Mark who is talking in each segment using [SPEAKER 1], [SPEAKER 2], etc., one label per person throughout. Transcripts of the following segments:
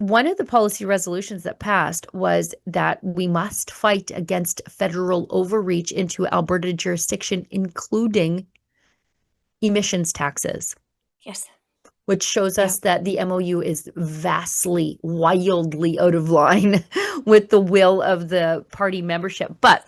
[SPEAKER 1] one of the policy resolutions that passed was that we must fight against federal overreach into Alberta jurisdiction, including emissions taxes.
[SPEAKER 2] Yes.
[SPEAKER 1] Which shows us that the MOU is vastly, wildly out of line with the will of the party membership. But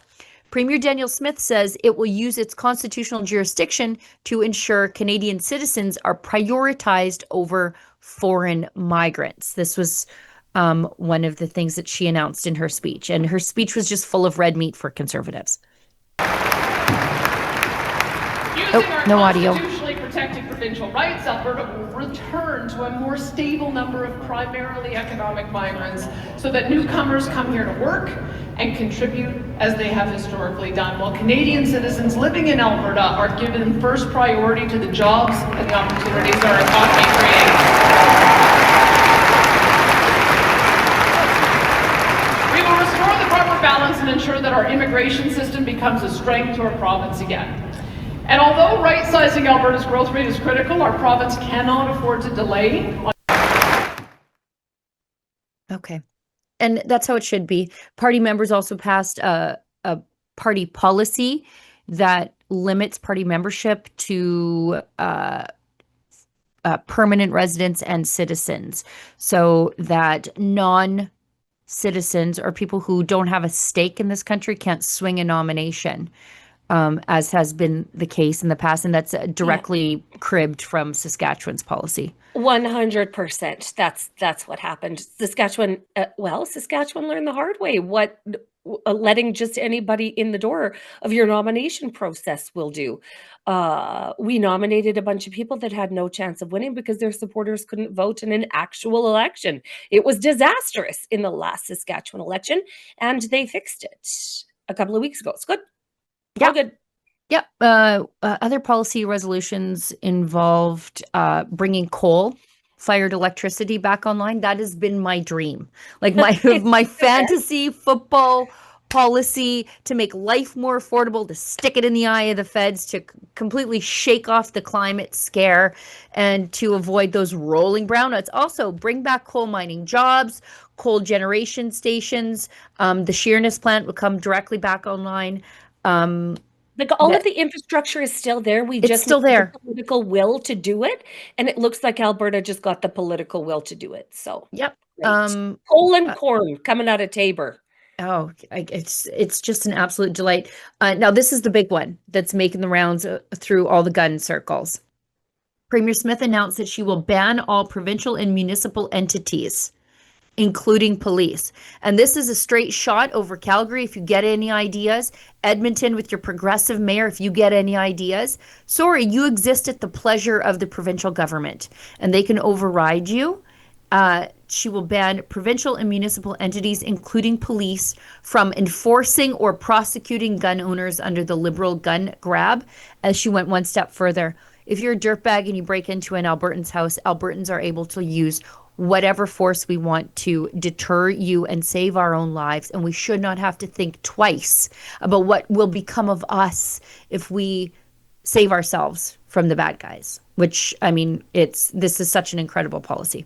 [SPEAKER 1] Premier Daniel Smith says it will use its constitutional jurisdiction to ensure Canadian citizens are prioritized over foreign migrants. This was one of the things that she announced in her speech. And her speech was just full of red meat for Conservatives. No audio.
[SPEAKER 3] Constitutionally protected provincial rights, Alberta will return to a more stable number of primarily economic migrants so that newcomers come here to work and contribute as they have historically done, while Canadian citizens living in Alberta are given first priority to the jobs and the opportunities our economy creates. We will restore the proper balance and ensure that our immigration system becomes a strength to our province again. And although right-sizing Alberta's growth rate is critical, our province cannot afford to delay.
[SPEAKER 1] Okay. And that's how it should be. Party members also passed a party policy that limits party membership to permanent residents and citizens, so that non-citizens or people who don't have a stake in this country can't swing a nomination. As has been the case in the past, and that's directly cribbed from Saskatchewan's policy.
[SPEAKER 2] 100%. That's what happened. Saskatchewan learned the hard way what letting just anybody in the door of your nomination process will do. We nominated a bunch of people that had no chance of winning because their supporters couldn't vote in an actual election. It was disastrous in the last Saskatchewan election, and they fixed it a couple of weeks ago. It's good.
[SPEAKER 1] Yeah.
[SPEAKER 2] All good.
[SPEAKER 1] Yep. Other policy resolutions involved bringing coal-fired electricity back online. That has been my dream, like my fantasy football policy to make life more affordable, to stick it in the eye of the feds, to completely shake off the climate scare, and to avoid those rolling brownouts. Also, bring back coal mining jobs, coal generation stations. The Sheerness plant will come directly back online.
[SPEAKER 2] All of the infrastructure is still there. We just
[SPEAKER 1] still
[SPEAKER 2] need
[SPEAKER 1] there.
[SPEAKER 2] the political will to do it, and it looks like Alberta just got the political will to do it. So,
[SPEAKER 1] yep.
[SPEAKER 2] Coal and corn coming out of Tabor.
[SPEAKER 1] Oh, it's just an absolute delight. Now, this is the big one that's making the rounds through all the gun circles. Premier Smith announced that she will ban all provincial and municipal entities, including police. And this is a straight shot over Calgary. If you get any ideas, Edmonton with your progressive mayor, if you get any ideas, sorry, you exist at the pleasure of the provincial government and they can override you. She will ban provincial and municipal entities, including police, from enforcing or prosecuting gun owners under the Liberal gun grab. As she went one step further, if you're a dirtbag and you break into an Albertan's house, Albertans are able to use whatever force we want to deter you and save our own lives. And we should not have to think twice about what will become of us if we save ourselves from the bad guys, which, I mean, this is such an incredible policy.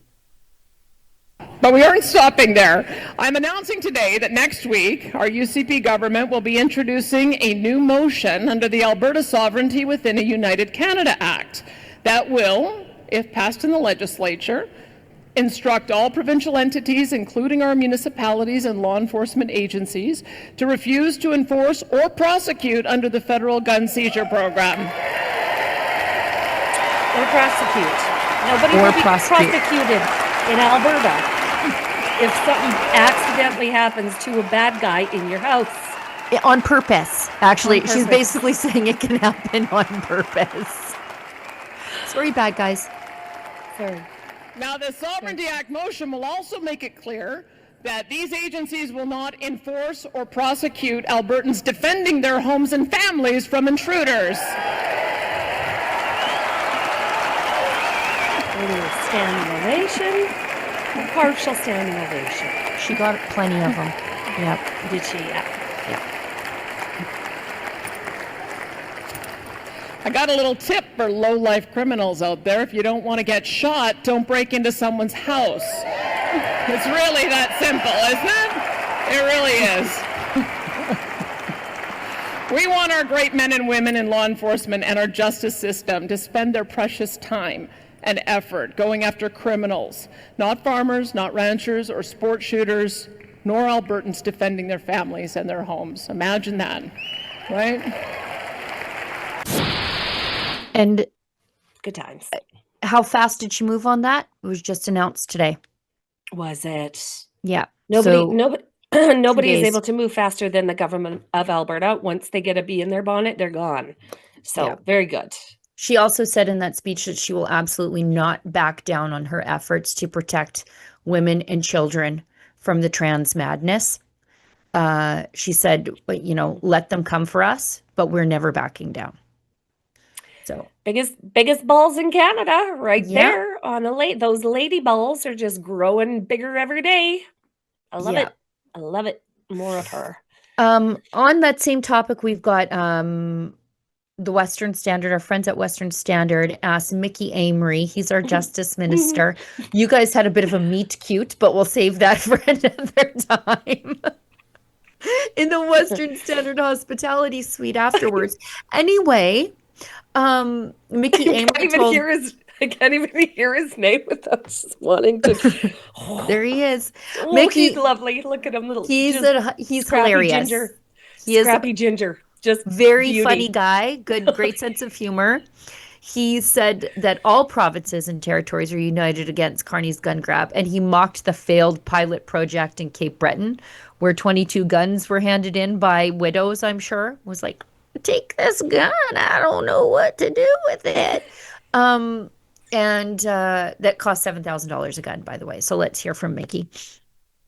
[SPEAKER 3] But we aren't stopping there. I'm announcing today that next week, our UCP government will be introducing a new motion under the Alberta Sovereignty Within a United Canada Act that will, if passed in the legislature, instruct all provincial entities, including our municipalities and law enforcement agencies, to refuse to enforce or prosecute under the federal gun seizure program.
[SPEAKER 2] Or prosecute. Nobody will be prosecuted in Alberta if something accidentally happens to a bad guy in your house.
[SPEAKER 1] On purpose, actually. She's basically saying it can happen on purpose. Sorry, bad guys.
[SPEAKER 2] Sorry.
[SPEAKER 3] Now, the Sovereignty Act motion will also make it clear that these agencies will not enforce or prosecute Albertans defending their homes and families from intruders.
[SPEAKER 2] Standing ovation, a partial standing ovation.
[SPEAKER 1] She got plenty of them. Yep.
[SPEAKER 2] Did she? Yeah.
[SPEAKER 3] I got a little tip for low-life criminals out there. If you don't want to get shot, don't break into someone's house. It's really that simple, isn't it? It really is. We want our great men and women in law enforcement and our justice system to spend their precious time and effort going after criminals, not farmers, not ranchers or sport shooters, nor Albertans defending their families and their homes. Imagine that, right?
[SPEAKER 1] And
[SPEAKER 2] Good times.
[SPEAKER 1] how fast did she move on that? It was just announced today.
[SPEAKER 2] Was it?
[SPEAKER 1] Yeah.
[SPEAKER 2] Nobody,
[SPEAKER 1] So
[SPEAKER 2] nobody is
[SPEAKER 1] days.
[SPEAKER 2] able to move faster than the government of Alberta. Once they get a bee in their bonnet, they're gone. So
[SPEAKER 1] Yeah.
[SPEAKER 2] very good.
[SPEAKER 1] She also said in that speech that she will absolutely not back down on her efforts to protect women and children from the trans madness. She said, let them come for us, but we're never backing down. So
[SPEAKER 2] Biggest balls in Canada, right
[SPEAKER 1] Yeah.
[SPEAKER 2] there on those lady balls are just growing bigger every day. I love
[SPEAKER 1] Yeah.
[SPEAKER 2] it. I love it. More of her.
[SPEAKER 1] on that same topic, we've got the Western Standard. Our friends at Western Standard asked Mickey Amory, he's our justice minister. You guys had a bit of a meet cute, but we'll save that for another time. In the Western Standard hospitality suite afterwards. Anyway, Mickey Amory told...
[SPEAKER 2] I can't even hear his name without just wanting to.
[SPEAKER 1] There he is.
[SPEAKER 2] Oh,
[SPEAKER 1] Mickey,
[SPEAKER 2] he's lovely. Look at him,
[SPEAKER 1] he's
[SPEAKER 2] scrappy
[SPEAKER 1] hilarious.
[SPEAKER 2] ginger.
[SPEAKER 1] He is
[SPEAKER 2] Scrappy ginger. Just
[SPEAKER 1] very
[SPEAKER 2] beauty.
[SPEAKER 1] funny guy. Great sense of humor. He said that all provinces and territories are united against Carney's gun grab, and he mocked the failed pilot project in Cape Breton, where 22 guns were handed in by widows, I'm sure. Was like, take this gun. I don't know what to do with it. And that cost $7,000 a gun, by the way. So let's hear from Mickey.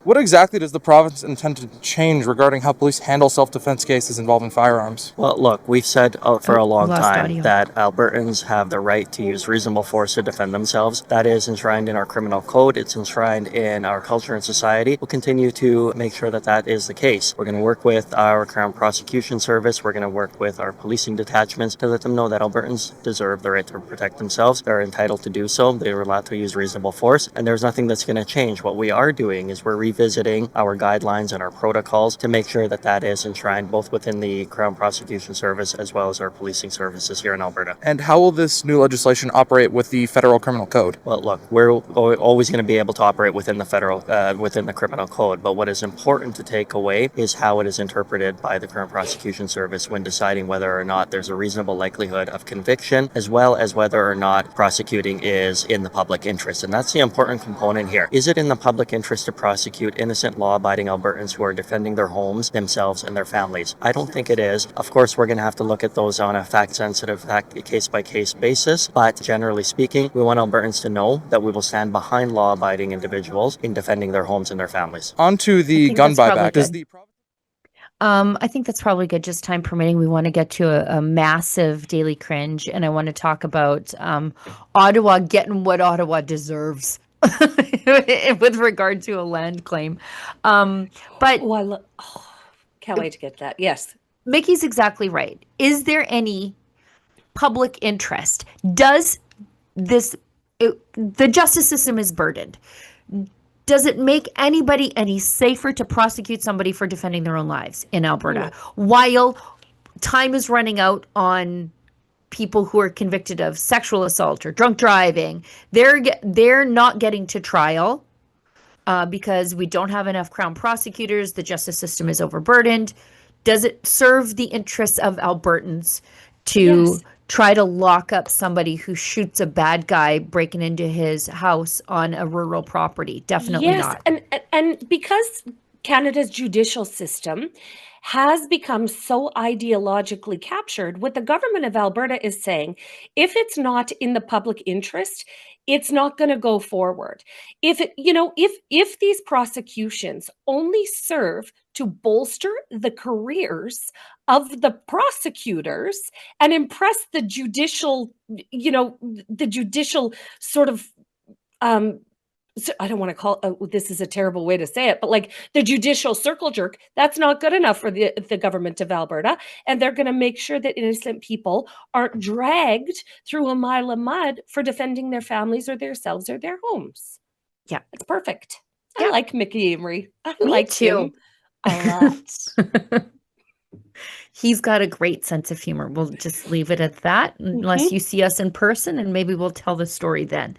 [SPEAKER 4] What exactly does the province intend to change regarding how police handle self-defense cases involving firearms?
[SPEAKER 5] Well, look, we've said for a long
[SPEAKER 1] Lost
[SPEAKER 5] time
[SPEAKER 1] audio.
[SPEAKER 5] that Albertans have the right to use reasonable force to defend themselves. That is enshrined in our criminal code. It's enshrined in our culture and society. We'll continue to make sure that that is the case. We're going to work with our Crown Prosecution Service. We're going to work with our policing detachments to let them know that Albertans deserve the right to protect themselves. They're entitled to do so. They're allowed to use reasonable force, and there's nothing that's going to change. What we are doing is we're revisiting our guidelines and our protocols to make sure that that is enshrined both within the Crown Prosecution Service as well as our policing services here in Alberta.
[SPEAKER 4] And how will this new legislation operate with the federal criminal code?
[SPEAKER 5] Well, look, we're always going to be able to operate within the within the criminal code, but what is important to take away is how it is interpreted by the Crown Prosecution Service when deciding whether or not there's a reasonable likelihood of conviction, as well as whether or not prosecuting is in the public interest. And that's the important component here. Is it in the public interest to prosecute innocent law-abiding Albertans who are defending their homes, themselves, and their families? I don't think it is. Of course, we're going to have to look at those on a fact-sensitive, case-by-case basis, but generally speaking, we want Albertans to know that we will stand behind law-abiding individuals in defending their homes and their families.
[SPEAKER 4] On to the gun buyback.
[SPEAKER 1] I think that's probably good, just time permitting. We want to get to a massive daily cringe, and I want to talk about Ottawa getting what Ottawa deserves. With regard to a land claim. But
[SPEAKER 2] can't wait to get that. Yes.
[SPEAKER 1] Mickey's exactly right. Is there any public interest? Does the justice system is burdened. Does it make anybody any safer to prosecute somebody for defending their own lives in Alberta while time is running out on people who are convicted of sexual assault or drunk driving? They're not getting to trial because we don't have enough Crown prosecutors. The justice system is overburdened. Does it serve the interests of Albertans to try to lock up somebody who shoots a bad guy breaking into his house on a rural property? Definitely not.
[SPEAKER 2] And because Canada's judicial system has become so ideologically captured, what the government of Alberta is saying, if it's not in the public interest, it's not going to go forward. If these prosecutions only serve to bolster the careers of the prosecutors and impress the judicial sort of I don't want to call this is a terrible way to say it, but like the judicial circle jerk, that's not good enough for the government of Alberta. And they're going to make sure that innocent people aren't dragged through a mile of mud for defending their families or themselves or their homes.
[SPEAKER 1] Yeah.
[SPEAKER 2] It's perfect. I
[SPEAKER 1] Yeah.
[SPEAKER 2] like Mickey Amory. I
[SPEAKER 1] Me
[SPEAKER 2] like
[SPEAKER 1] too.
[SPEAKER 2] him a lot.
[SPEAKER 1] He's got a great sense of humor. We'll just leave it at that, unless
[SPEAKER 2] Mhm.
[SPEAKER 1] you see us in person, and maybe we'll tell the story then.